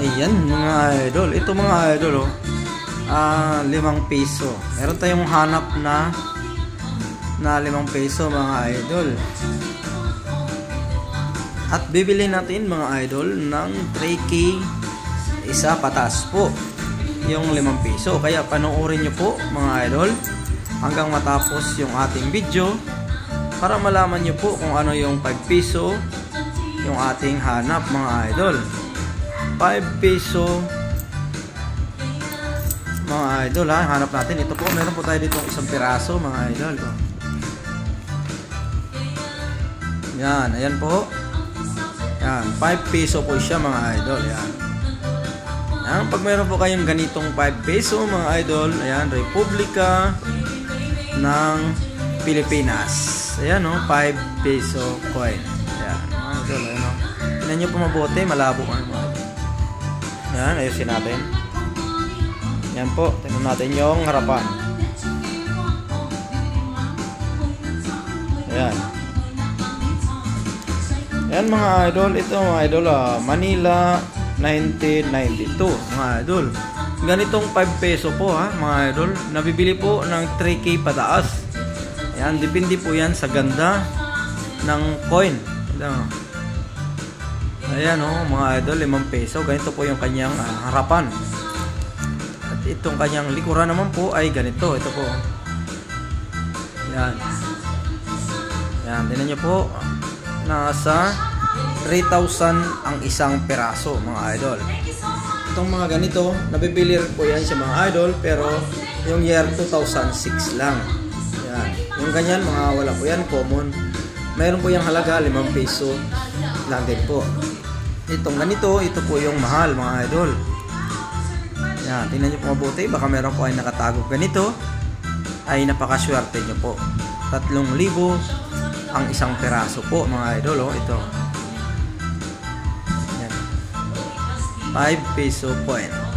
Ayan mga idol. Ito mga idol, oh. 5 piso. Meron tayong hanap na 5 piso mga idol. At bibili natin mga idol ng 3K isa pataas po yung 5 piso. Kaya panoorin nyo po mga idol hanggang matapos yung ating video para malaman nyo po kung ano yung 5 piso yung ating hanap mga idol. 5 piso mga idol, ha, hanap natin. Ito po, meron po tayo dito isang piraso mga idol. Yan, ayan po. Yan, 5 piso po siya mga idol. Yan. Yan, pag meron po kayong ganitong 5 piso mga idol, ayan, Republika ng Pilipinas. Ayan, oh, 5 piso coin. Ayan, mga idol, ayan, oh. Tignan nyo po mabuti, malabo mga idol. Yan, ayusin natin. Yan po, tignan natin yung harapan. Ayan. Ayan mga idol, ito mga idol, Manila 1992 mga idol. Ganitong 5 peso po, ha mga idol. Nabibili po ng 3K pataas. Ayan, depende po yan sa ganda ng coin. Ayan, oh, mga idol, 5 peso. Ganito po yung kanyang harapan. At itong kanyang likuran naman po ay ganito. Ito po. Ayan. Ayan, tingnan nyo po. Nasa 3,000 ang isang peraso mga idol. Itong mga ganito, nabibili rin po yan sa mga idol, pero yung year 2006 lang. Ayan. Yung ganyan, mga wala po yan, common. Mayroon po yung halaga, 5 peso lang din po. Itong ganito, ito po yung mahal mga idol. Yan, tingnan nyo po mabuti. Baka meron po ay nakatago ganito. Ay napakaswerte nyo po. 3,000 ang isang peraso po mga idol. Oh, ito. Yan. 5 peso coin.